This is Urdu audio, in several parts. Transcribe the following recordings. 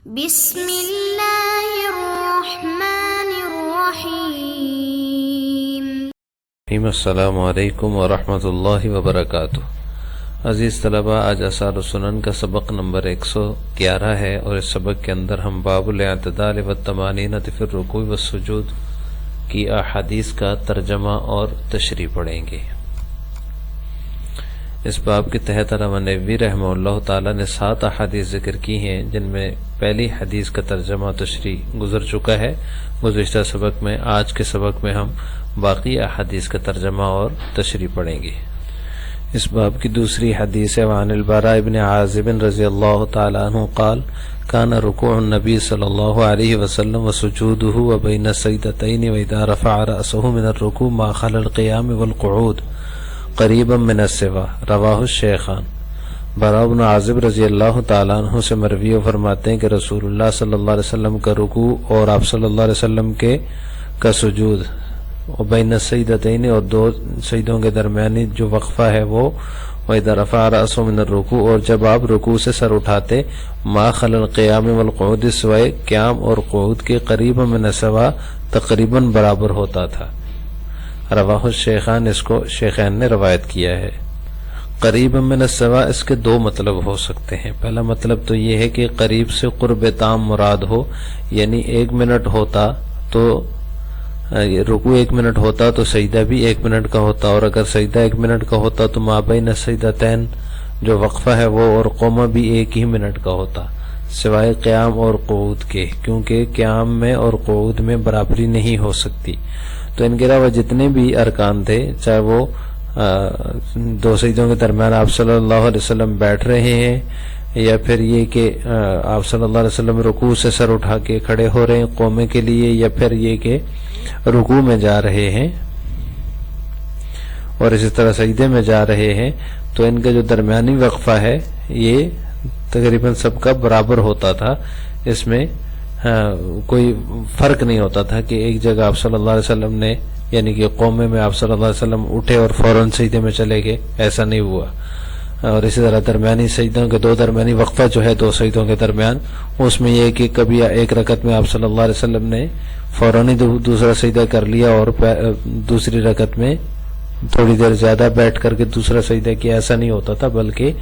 بسم اللہ الرحمن الرحیم۔ السلام علیکم ورحمۃ اللہ وبرکاتہ۔ عزیز طلباء، آج آثار السنن کا سبق نمبر 111 ہے اور اس سبق کے اندر ہم باب الاعتدال والطمانینۃ فی الرکوع والسجود کی احادیث کا ترجمہ اور تشریح پڑھیں گے۔ اس باب کے تحت علامہ نووی رحمہ اللہ تعالی نے 7 احادیث ذکر کی ہیں، جن میں پہلی حدیث کا ترجمہ تشریح گزر چکا ہے گزشتہ سبق میں۔ آج کے سبق میں ہم باقی احادیث کا ترجمہ اور تشریح پڑھیں گے۔ اس باب کی دوسری حدیث ہے وعن البراء بن عازب رضی اللہ تعالی عنہ قال کان رکوع النبی صلی اللہ علیہ وسلم وسجودہ وبین السجدتین واذا رفع رأسہ من الرکوع ما خلا القیام والقعود قریبا من السوا، رواہ الشیخان۔ براء بن عازب رضی اللہ تعالیٰ عنہ سے مروی فرماتے ہیں کہ رسول اللہ صلی اللہ علیہ وسلم کا رکوع اور آپ صلی اللہ علیہ وسلم کا سجود وبین السجدتین اور 2 سجدوں کے درمیانی جو وقفہ ہے وہ وَإِذَا رَفَعَ رَأْسَهُ مِنَ الرُّكُوعِ، اور جب آپ رکوع سے سر اٹھاتے مَا خَلَا الْقِيَامِ وَالْقُعُودِ، سوائے قیام اور قعود کے قریبا من السوا، تقریباً برابر ہوتا تھا۔ رواہ الشیخان، اس کو شیخین نے روایت کیا ہے۔ قریب من السوا اس کے 2 مطلب ہو سکتے ہیں۔ پہلا مطلب تو یہ ہے کہ قریب سے قرب تام مراد ہو، یعنی 1 منٹ ہوتا تو رکوع 1 منٹ ہوتا تو سجدہ بھی 1 منٹ کا ہوتا، اور اگر سجدہ 1 منٹ کا ہوتا تو ما بین السجدتین جو وقفہ ہے وہ اور قومہ بھی 1 ہی منٹ کا ہوتا، سوائے قیام اور قعود کے، کیونکہ قیام میں اور قعود میں برابری نہیں ہو سکتی۔ تو ان کے علاوہ جتنے بھی ارکان تھے، چاہے وہ 2 سجدوں کے درمیان آپ صلی اللہ علیہ وسلم بیٹھ رہے ہیں، یا پھر یہ کہ آپ صلی اللہ علیہ وسلم رکوع سے سر اٹھا کے کھڑے ہو رہے ہیں قومے کے لیے، یا پھر یہ کہ رکوع میں جا رہے ہیں اور اسی طرح سجدے میں جا رہے ہیں، تو ان کا جو درمیانی وقفہ ہے یہ تقریباً سب کا برابر ہوتا تھا۔ اس میں کوئی فرق نہیں ہوتا تھا کہ ایک جگہ آپ صلی اللہ علیہ وسلم نے، یعنی کہ قومے میں آپ صلی اللہ علیہ وسلم اٹھے اور فوراً سجدے میں چلے گئے، ایسا نہیں ہوا۔ اور اسی طرح درمیانی سجدوں کے 2 درمیانی وقفہ جو ہے 2 سجدوں کے درمیان، اس میں یہ کہ کبھی ایک رکعت میں آپ صلی اللہ علیہ وسلم نے فوراً ہی دوسرا سجدہ کر لیا اور دوسری رکعت میں تھوڑی دیر زیادہ بیٹھ کر کے دوسرا سجدہ کیا، ایسا نہیں ہوتا تھا، بلکہ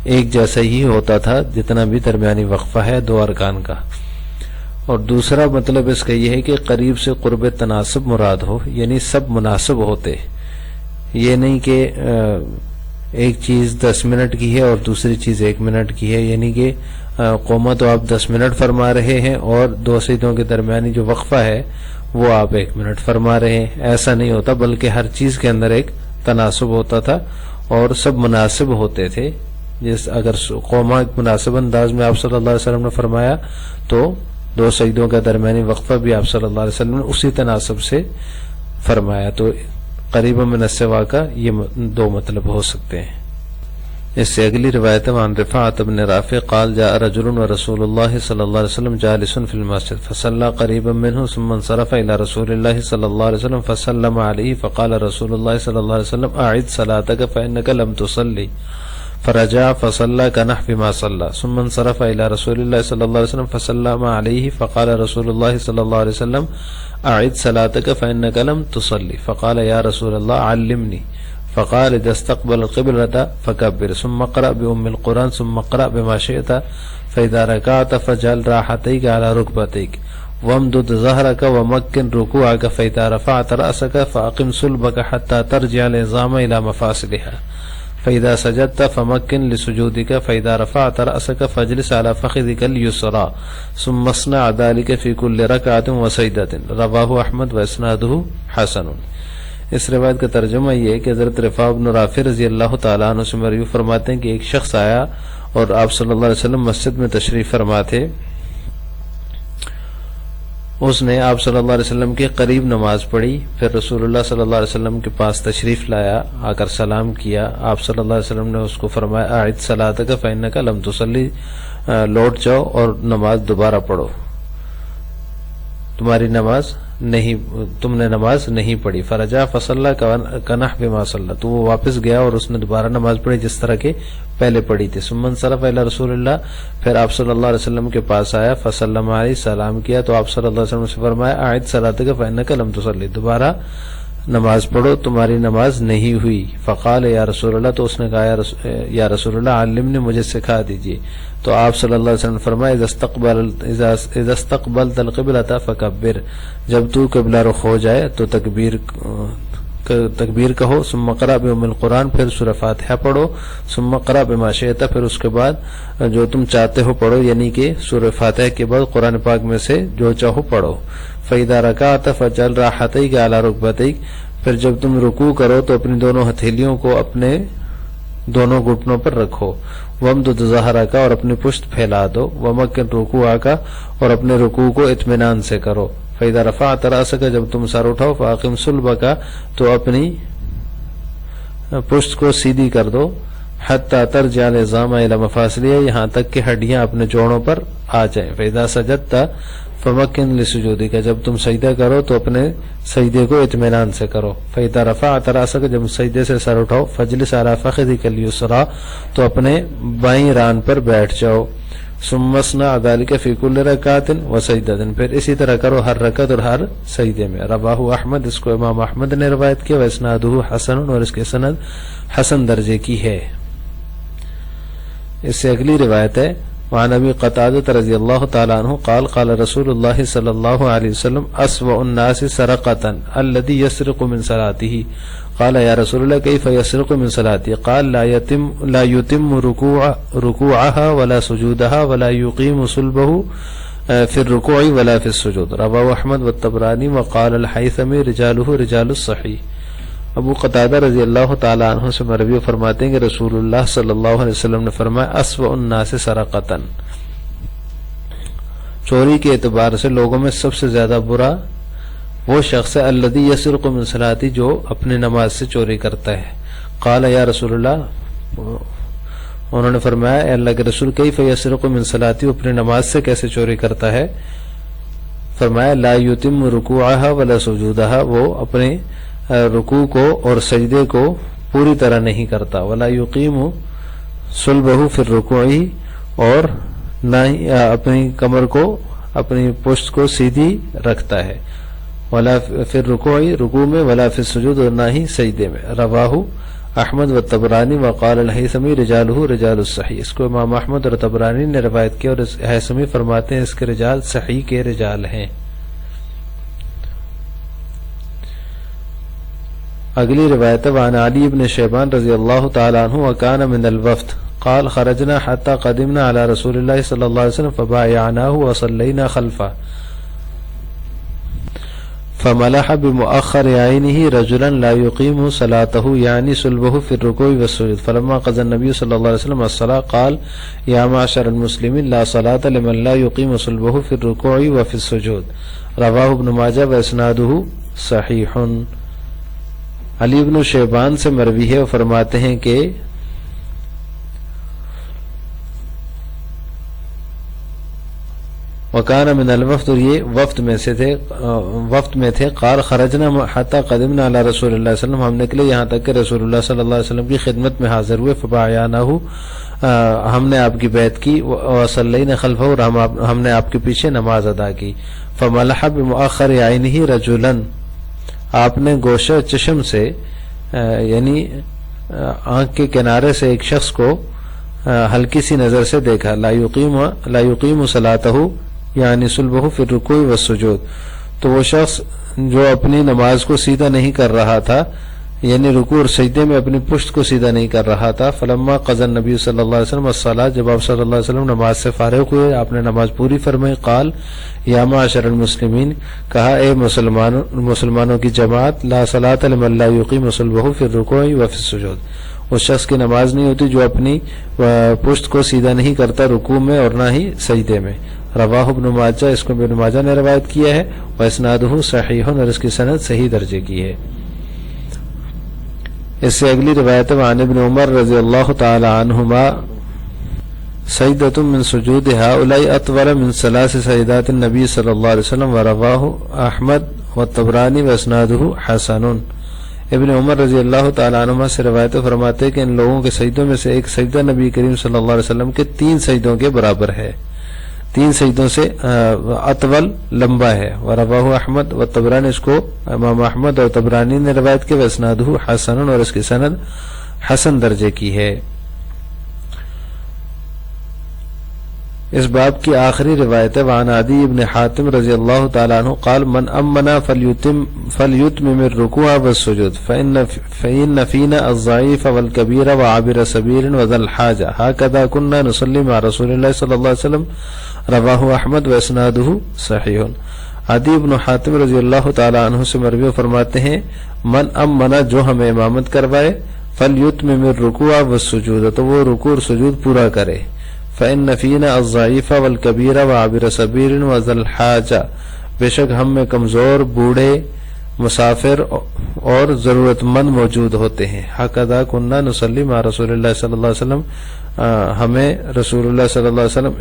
ایک جیسا ہی ہوتا تھا جتنا بھی درمیانی وقفہ ہے 2 ارکان کا۔ اور دوسرا مطلب اس کا یہ ہے کہ قریب سے قرب تناسب مراد ہو، یعنی سب مناسب ہوتے، یہ نہیں کہ ایک چیز 10 منٹ کی ہے اور دوسری چیز 1 منٹ کی ہے، یعنی کہ قومہ تو آپ 10 منٹ فرما رہے ہیں اور 2 سجدوں کے درمیانی جو وقفہ ہے وہ آپ 1 منٹ فرما رہے ہیں، ایسا نہیں ہوتا، بلکہ ہر چیز کے اندر ایک تناسب ہوتا تھا اور سب مناسب ہوتے تھے۔ اگر قومہ ایک مناسب انداز میں آپ صلی اللہ علیہ وسلم نے فرمایا تو 2 سجدوں کا درمیانی وقفہ بھی آپ صلی اللہ علیہ وسلم نے اسی تناسب سے فرمایا۔ تو قریب من السوا کا یہ 2 مطلب ہو سکتے ہیں۔ اس سے اگلی روایت عن رفاعۃ بن رافع قال جاء رجل ورسول اللہ صلی اللہ علیہ وسلم جالس فی المسجد فصلى قریبا منه ثم انصرف الى رسول اللہ صلی اللہ علیہ وسلم فسلم علیہ فقال رسول اللہ صلی اللہ علیہ وسلم اعد صلاتك فانك لم تصلی فرجع فصلى كنحو ما صلى ثم انصرف الى رسول الله صلى الله عليه وسلم فسلم عليه فقال رسول الله صلى الله عليه وسلم اعد صلاتك فانك لم تصلي فقال يا رسول الله علمني فقال اذا استقبل القبلة فكبر ثم اقرأ بأم القرآن ثم اقرأ بما شئت فاذا ركعت فاجعل راحتيك على ركبتيك وامدد ظهرك ومكن ركوعك فاذا رفعت رأسك فاقم صلبك حتى ترجع العظام الى مفاصلها فإذا سجدت فمكن لسجودك فإذا رفعت رأسك فاجلس على فخذك اليسرى ثم اصنع ذلك في كل ركعة وسجدة، رواه احمد واسناده حسن۔ اس روایت کا ترجمہ یہ ہے کہ حضرت رفاع بن رافع رضی اللہ تعالیٰ عنہ سے مروی فرماتے ہیں کہ ایک شخص آیا اور آپ صلی اللہ علیہ وسلم مسجد میں تشریف فرما تھے، اس نے آپ صلی اللہ علیہ وسلم کے قریب نماز پڑھی، پھر رسول اللہ صلی اللہ علیہ وسلم کے پاس تشریف لایا، آ کر سلام کیا، آپ صلی اللہ علیہ وسلم نے اس کو فرمایا اعد صلاتک فانک لم تصلی، لوٹ جاؤ اور نماز دوبارہ پڑھو، تمہاری نماز نہیں تم نے نماز نہیں پڑھی. فرجع فصلى كنحو ما صلى, تو وہ واپس گیا اور اس نے دوبارہ نماز پڑھی جس طرح کے پہلے پڑھی تھی. ثم انصرف الى رسول اللہ, پھر آپ صلی اللہ علیہ وسلم کے پاس آیا. فسلم علیہ, سلام کیا, تو آپ صلی اللہ علیہ وسلم سے فرمایا اعد صلاتک فانک لم تصلی, دوبارہ نماز پڑھو تمہاری نماز نہیں ہوئی. فقال یا رسول اللہ, تو اس نے کہا یا رسول اللہ علمنی, مجھے سکھا دیجیے. تو آپ صلی اللہ علیہ وسلم نے فرمایا اذا استقبلت القبلۃ فکبر, جب تو قبلہ رخ ہو جائے تو تکبیر کہو. ثم اقرأ بأم القرآن, پھر سورہ فاتحہ پڑھو. ثم اقرأ بما شئت, پھر اس کے بعد جو تم چاہتے ہو پڑھو, یعنی کہ سورہ فاتحہ کے بعد قرآن پاک میں سے جو چاہو پڑھو. فإذا ركعت فجعل راحتيك على ركبتيك, پھر جب تم رکوع کرو تو اپنی دونوں ہتھیلیوں کو اپنے دونوں گھٹنوں پر رکھو. وامدد ظہرک, اور اپنی پشت پھیلا دو. ومکن رکوعک, اور اپنے رکوع کو اطمینان سے کرو. فإذا رفعت رأسک, جب تم سر اٹھاؤ. فأقم صلبک, تو اپنی پشت کو سیدھی کر دو. حتی ترجع العظام إلى مفاصلها, یہاں تک کہ ہڈیاں اپنے جوڑوں پر آ جائیں. فإذا سجدت فمکن لسجودک, جب تم سجدہ کرو تو اپنے سجدے کو اطمینان سے کرو. فإذا رفعت رأسک, جب سجدے سے سر اٹھاؤ. فاجلس على فخذک اليسرى, تو اپنے بائیں ران پر بیٹھ جاؤ. ثم اصنع ذلك في كل ركعة وسجدة, پھر اسی طرح کرو ہر رکعت اور ہر سجدے میں. رواه احمد, اس کو امام احمد نے روایت کیا. واسناده حسن, اور اس کے سند حسن درجے کی ہے. اس سے اگلی روایت ہے وعن ابی قتادہ رضی اللہ تعالی عنہ قال قال رسول اللہ صلی اللہ علیہ وسلم اسوأ الناس سرقة الذي يسرق من صلاته. قال یا رسول اللہ کیف يسرق من صلاته؟ قال لا يتم رکوعها ولا سجودها ولا يقيم صلبه في الركوع ولا في السجود. رواه احمد والطبراني وقال الحيثمي رجاله رجال الصحيح. ابو قتادہ رضی اللہ تعالی عنہ سے مروی فرماتے ہیں کہ رسول اللہ صلی اللہ علیہ وسلم نے فرمایا اسوأ الناس سرقة, چوری کے اعتبار سے لوگوں میں سب سے زیادہ برا وہ شخص ہے الذی یسرق من صلاتی, جو اپنے نماز سے چوری کرتا ہے. قال یا رسول اللہ, انہوں نے فرمایا اے اللہ کے رسول کیف یسرق من صلاتی, اپنی نماز سے کیسے چوری کرتا ہے؟ فرمایا لا یتم رکوعها ولا سجودها, وہ اپنے رکوع کو اور سجدے کو پوری طرح نہیں کرتا. ولا یقیم صلبہ فی الرکوع, اور نہ ہی اپنی کمر کو اپنی پشت کو سیدھی رکھتا ہے. ولا فی الرکوع, رکوع میں. ولا فی السجود, اور نہ ہی سجدے میں. رواہ احمد و طبرانی وقال الحیثمی رجالہ رجال الصحیح, اس کو امام احمد اور طبرانی نے روایت کیا, اور حیثمی فرماتے ہیں اس کے رجال صحیح کے رجال ہیں. اگلی روایت وعن علی بن شیبان رضی اللہ تعالی عنہ وکان من الوفد قال خرجنا حتى قدمنا على رسول الله صلی اللہ علیہ وسلم فبايعناه وصلينا خلفه فملح بمؤخر عينه رجلا لا يقيم صلاته يعني صلبه في الركوع والسجود. فلما قضى النبي صلى الله عليه وسلم الصلاة قال يا معشر المسلمين لا صلاة لمن لا يقيم صلبه في الركوع وفي السجود. رواه ابن ماجہ واسناده صحیح. علی بن شیبان سے مروی ہے, وہ فرماتے ہیں کہ وکان من الوفد, اور یہ وفد میں تھے. قال خرجنا حتی قدمنا علی رسول اللہ صلی اللہ علیہ وسلم, ہم نکلے یہاں تک کہ رسول اللہ صلی اللہ علیہ وسلم کی خدمت میں حاضر ہوئے. فبايعناه, ہم نے آپ کی بیعت کی. وصلینا خلفہ, اور ہم نے آپ کے پیچھے نماز ادا کی. فملح بمؤخر عینہ رجلا, آپ نے گوشہ چشم سے یعنی آنکھ کے کنارے سے ایک شخص کو ہلکی سی نظر سے دیکھا. لا یقیم صلاتہ یعنی صلبہ فی الرکوع والسجود, تو وہ شخص جو اپنی نماز کو سیدھا نہیں کر رہا تھا, یعنی رکوع اور سجدے میں اپنی پشت کو سیدھا نہیں کر رہا تھا. فلما قضى النبی صلی اللہ علیہ وسلم الصلاۃ, جب آپ صلی اللہ علیہ وسلم نماز سے فارغ ہوئے, آپ نے نماز پوری فرمائی. قال یا معاشر المسلمین, کہا اے مسلمانوں کی جماعت, لا صلاۃ لمن لا یقیم صلبہ فی الرکوع وفی السجود, اس شخص کی نماز نہیں ہوتی جو اپنی پشت کو سیدھا نہیں کرتا رکوع میں اور نہ ہی سجدے میں. رواہ ابن ماجہ, اس کو ابن ماجہ نے روایت کیا ہے. واسنادہ صحیح, اور اس کی سند صحیح درجے کی ہے. اس سے اگلی روایت عن ابن عمر رضی اللہ تعالی عنہما سجدۃ من سجود هؤلاء اطول من ثلاث سجدات النبی صلی اللہ علیہ وسلم. ورواہ احمد والطبرانی واسنادہ حسن۔ ابن عمر رضی اللہ تعالیٰ عنہما سے روایت فرماتے ہیں کہ ان لوگوں کے سجدوں میں سے ایک سجدہ نبی کریم صلی اللہ علیہ وسلم کے 3 سجدوں کے برابر ہے، 3 سجدوں سے اطول لمبا ہے۔ ورواہ احمد و طبرانی، اس کو امام احمد اور طبرانی نے روایت کی، واسنادہ حسن، اور اس کی سند حسن درجے کی ہے۔ اس باب کی آخری روایت ہے وعن عدی بن حاتم رضی اللہ تعالیٰ عنہ قال من امنا فلیتمم الرکوع والسجود فإن فینا الضعیف والکبیر وعابر سبیل وذا الحاجہ هكذا كنا نصلی مع رسول اللہ صلی اللہ علیہ وسلم، رواہ احمد واسنادہ صحیح۔ عدی بن حاتم رضی اللہ تعالیٰ عنہ سے مروی فرماتے ہیں من امنا، جو ہمیں امامت کروائے، فلیتمم الرکوع والسجود، تو وہ رکوع اور سجود پورا کرے۔ فإن فينا الضعيف والكبير وعابر سبيل وذا الحاجة، بے شک ہم میں کمزور، بوڑھے، مسافر اور ضرورت مند موجود ہوتے ہیں۔ هكذا كنا نصلي مع رسول اللہ صلی اللہ علیہ وسلم، ہمیں رسول اللہ صلی اللہ علیہ وسلم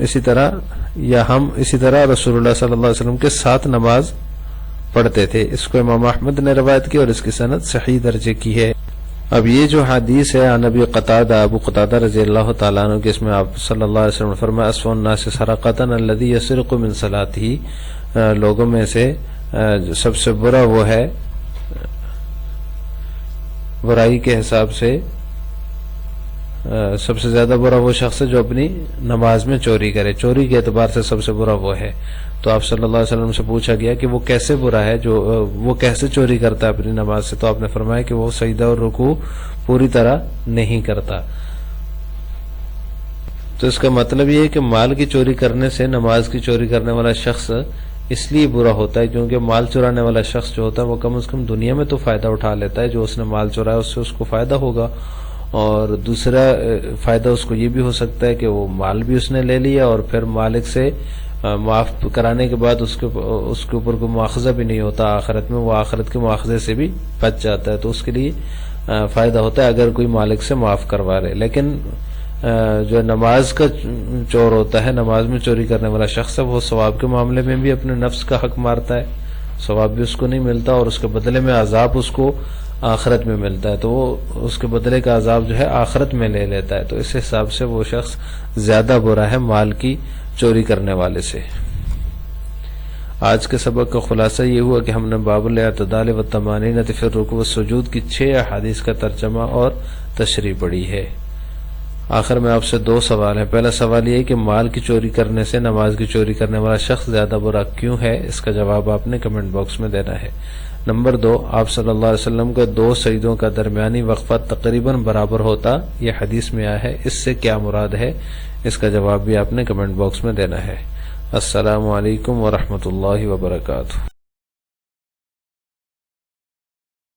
ہم اسی طرح رسول اللہ صلی اللہ علیہ وسلم کے ساتھ نماز پڑھتے تھے۔ اس کو امام احمد نے روایت کی اور اس کی سند صحیح درجے کی ہے۔ اب یہ جو حدیث ہے عن ابی قتادہ، ابو قتادہ رضی اللہ تعالیٰ عنہ کے، اس میں آپ صلی اللہ علیہ وسلم نے فرمایا اسوأ الناس سرقۃ الذی یسرق من صلاتہ، لوگوں میں سے سب سے برا وہ ہے، برائی کے حساب سے سب سے زیادہ برا وہ شخص ہے جو اپنی نماز میں چوری کرے، چوری کے اعتبار سے سب سے برا وہ ہے۔ تو آپ صلی اللہ علیہ وسلم سے پوچھا گیا کہ وہ کیسے برا ہے، جو وہ کیسے چوری کرتا ہے اپنی نماز سے، تو آپ نے فرمایا کہ وہ سجدہ اور رکوع پوری طرح نہیں کرتا۔ تو اس کا مطلب یہ ہے کہ مال کی چوری کرنے سے نماز کی چوری کرنے والا شخص اس لیے برا ہوتا ہے کیونکہ مال چرانے والا شخص جو ہوتا ہے وہ کم از کم دنیا میں تو فائدہ اٹھا لیتا ہے، جو اس نے مال چرایا اس سے اس کو فائدہ ہوگا، اور دوسرا فائدہ اس کو یہ بھی ہو سکتا ہے کہ وہ مال بھی اس نے لے لیا اور پھر مالک سے معاف کرانے کے بعد اس کے اوپر کوئی مواخذہ بھی نہیں ہوتا آخرت میں، وہ آخرت کے مواخذے سے بھی بچ جاتا ہے، تو اس کے لیے فائدہ ہوتا ہے اگر کوئی مالک سے معاف کروا رہے۔ لیکن جو نماز کا چور ہوتا ہے، نماز میں چوری کرنے والا شخص ہے، وہ ثواب کے معاملے میں بھی اپنے نفس کا حق مارتا ہے، ثواب بھی اس کو نہیں ملتا اور اس کے بدلے میں عذاب اس کو آخرت میں ملتا ہے، تو وہ اس کے بدلے کا عذاب جو ہے آخرت میں لے لیتا ہے، تو اس حساب سے وہ شخص زیادہ برا ہے مال کی چوری کرنے والے سے۔ آج کے سبق کا خلاصہ یہ ہوا کہ ہم نے باب الاعتدال والطمانینۃ فی الرکوع والسجود کی 6 احادیث کا ترجمہ اور تشریح پڑھی ہے۔ آخر میں آپ سے 2 سوال ہیں۔ پہلا سوال یہ ہے کہ مال کی چوری کرنے سے نماز کی چوری کرنے والا شخص زیادہ برا کیوں ہے، اس کا جواب آپ نے کمنٹ باکس میں دینا ہے۔ نمبر 2، آپ صلی اللہ علیہ وسلم کا 2 سجدوں کا درمیانی وقفہ تقریباً برابر ہوتا، یہ حدیث میں آیا ہے، اس سے کیا مراد ہے، اس کا جواب بھی آپ نے کمنٹ باکس میں دینا ہے۔ السلام علیکم ورحمۃ اللہ وبرکاتہ۔